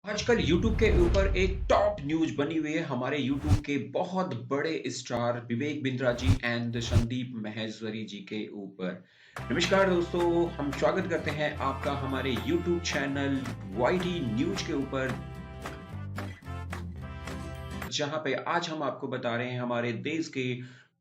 आजकल YouTube के ऊपर एक टॉप न्यूज बनी हुई है हमारे YouTube के बहुत बड़े स्टार विवेक बिंद्रा जी एंड संदीप महेश्वरी जी के ऊपर। नमस्कार दोस्तों, हम स्वागत करते हैं आपका हमारे YouTube चैनल वाईटी न्यूज के ऊपर, जहां पे आज हम आपको बता रहे हैं हमारे देश के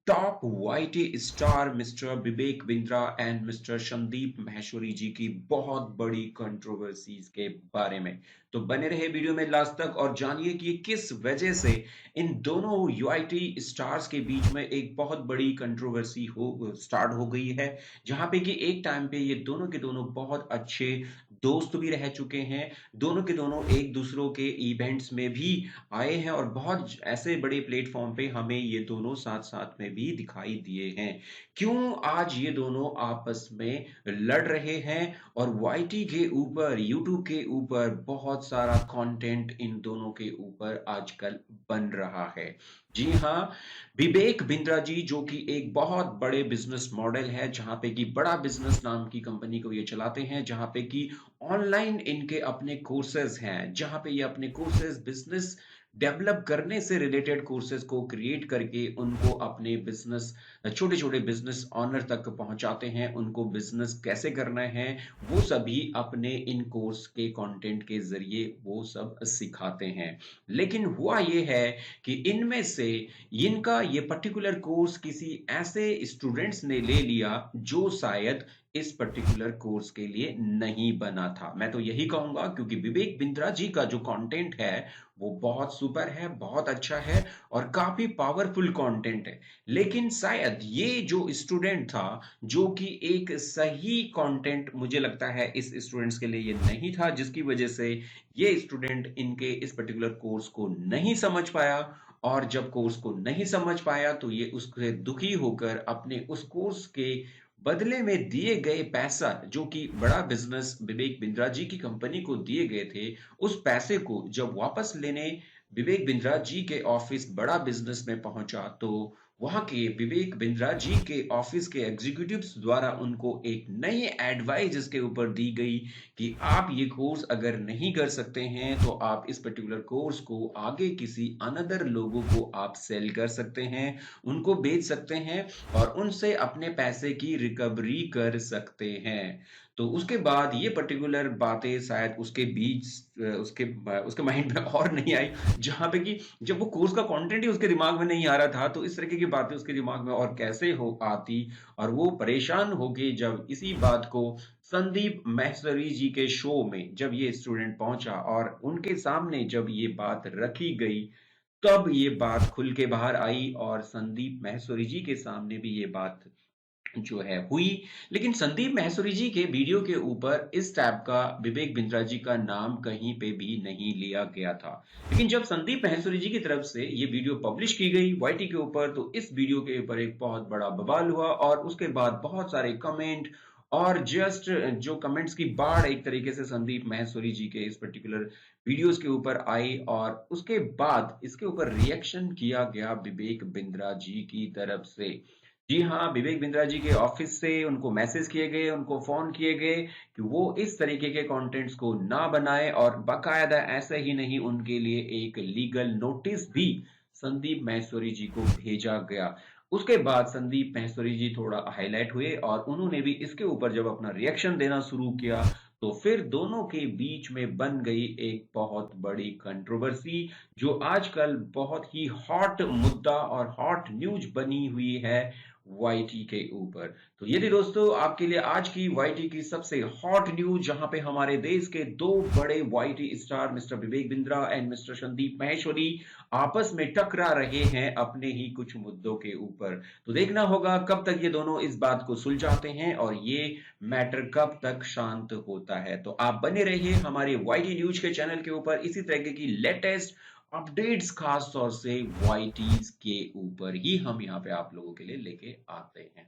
top YT star mister Vivek Bindra and mister Sandeep Maheshwari ji की बहुत बड़ी कंट्रोवर्सीज के बारे में। तो बने रहे वीडियो में लास्ट तक और जानिए कि किस वजह से इन दोनों यूआईटी स्टार्स के बीच में एक बहुत बड़ी कंट्रोवर्सी हो स्टार्ट हो गई है, जहां पे कि एक टाइम पे ये दोनों के दोनों बहुत अच्छे दोस्त भी रह चुके हैं। दोनों के दोनों एक दूसरों के इवेंट्स में भी आए हैं और बहुत ऐसे बड़े प्लेटफॉर्म पे हमें ये दोनों साथ साथ में भी दिखाई दिए हैं। क्यों आज ये दोनों आपस में लड़ रहे हैं और वाईटी के ऊपर, यूट्यूब के ऊपर बहुत सारा कंटेंट इन दोनों के ऊपर आजकल बन रहा है। जी हाँ, विवेक बिंद्रा जी जो कि एक बहुत बड़े बिजनेस मॉडल है, जहां पे कि बड़ा बिजनेस नाम की कंपनी को ये चलाते हैं, जहां पे कि ऑनलाइन इनके अपने कोर्सेज हैं, जहां पे ये अपने कोर्सेज बिजनेस डेवलप करने से रिलेटेड कोर्सेज को क्रिएट करके उनको अपने बिजनेस, छोटे छोटे बिजनेस ऑनर तक पहुंचाते हैं। उनको बिजनेस कैसे करना है वो सभी अपने इन कोर्स के कंटेंट के जरिए वो सब सिखाते हैं। लेकिन हुआ ये है कि इनमें से इनका ये पर्टिकुलर कोर्स किसी ऐसे स्टूडेंट्स ने ले लिया जो शायद इस पर्टिकुलर कोर्स के लिए नहीं बना था। मैं तो यही कहूंगा, क्योंकि विवेक बिंद्रा जी का जो कंटेंट है वो बहुत सुपर है, बहुत अच्छा है और काफी पावरफुल कंटेंट है। लेकिन शायद ये जो स्टूडेंट था, जो कि एक सही कंटेंट मुझे लगता है इस स्टूडेंट्स के लिए ये नहीं था, जिसकी वजह से ये स्टूडेंट इनके इस पर्टिकुलर कोर्स को नहीं समझ पाया। और जब कोर्स को नहीं समझ पाया तो ये उससे दुखी होकर अपने उस कोर्स के बदले में दिए गए पैसा, जो कि बड़ा बिजनेस विवेक बिंद्रा जी की कंपनी को दिए गए थे, उस पैसे को जब वापस लेने विवेक बिंद्रा जी के ऑफिस बड़ा बिजनेस में पहुंचा, तो वहां के विवेक बिंद्रा जी के ऑफिस के एग्जीक्यूटिव्स द्वारा उनको एक नई एडवाइस इसके ऊपर दी गई कि आप ये कोर्स अगर नहीं कर सकते हैं तो आप इस पर्टिकुलर कोर्स को आगे किसी अनदर लोगों को आप सेल कर सकते हैं, उनको बेच सकते हैं और उनसे अपने पैसे की रिकवरी कर सकते हैं। तो उसके बाद ये पर्टिकुलर बातें शायद उसके बीच उसके माइंड में और नहीं आई, जहां पे कि जब वो कोर्स का कंटेंट ही उसके दिमाग में नहीं आ रहा था, तो इस तरीके की बातें उसके दिमाग में और कैसे हो आती। और वो परेशान हो गए जब इसी बात को संदीप महेश्वरी जी के शो में जब ये स्टूडेंट पहुंचा और उनके सामने जब ये बात रखी गई, तब ये बात खुल के बाहर आई और संदीप महेश्वरी जी के सामने भी ये बात जो है हुई। लेकिन संदीप महेश्वरी जी के वीडियो के ऊपर इस टाइप का विवेक बिंद्रा जी का नाम कहीं पे भी नहीं लिया गया था। लेकिन जब संदीप महेश्वरी जी की तरफ से ये वीडियो पब्लिश की गई वाईटी के ऊपर, तो इस वीडियो के ऊपर एक बहुत बड़ा बवाल हुआ और उसके बाद बहुत सारे कमेंट और जस्ट जो कमेंट्स की बाढ़ एक तरीके से संदीप महेश्वरी जी के इस पर्टिकुलर वीडियोस के ऊपर आई। और उसके बाद इसके ऊपर रिएक्शन किया गया विवेक बिंद्रा जी की तरफ से। जी हाँ, विवेक बिंद्रा जी के ऑफिस से उनको मैसेज किए गए, उनको फोन किए गए कि वो इस तरीके के कंटेंट्स को ना बनाए और बाकायदा ऐसा ही नहीं, उनके लिए एक लीगल नोटिस भी संदीप महेश्वरी जी को भेजा गया। उसके बाद संदीप महेश्वरी जी थोड़ा हाईलाइट हुए और उन्होंने भी इसके ऊपर जब अपना रिएक्शन देना शुरू किया, तो फिर दोनों के बीच में बन गई एक बहुत बड़ी कंट्रोवर्सी, जो आजकल बहुत ही हॉट मुद्दा और हॉट न्यूज बनी हुई है वाईटी के ऊपर। तो ये थी दोस्तों आपके लिए आज की वाईटी की सबसे हॉट न्यूज, जहां पे हमारे देश के दो बड़े YT star mister Vivek Bindra and mister Sandeep Maheshwari आपस में टकरा रहे हैं अपने ही कुछ मुद्दों के ऊपर। तो देखना होगा कब तक ये दोनों इस बात को सुलझाते हैं और ये मैटर कब तक शांत होता है। तो आप बने रहिए हमारे वाईटी न्यूज के चैनल के ऊपर, इसी तरह की लेटेस्ट अपडेट्स खास तौर से वाईटीज के ऊपर ही हम यहाँ पे आप लोगों के लिए लेके आते हैं।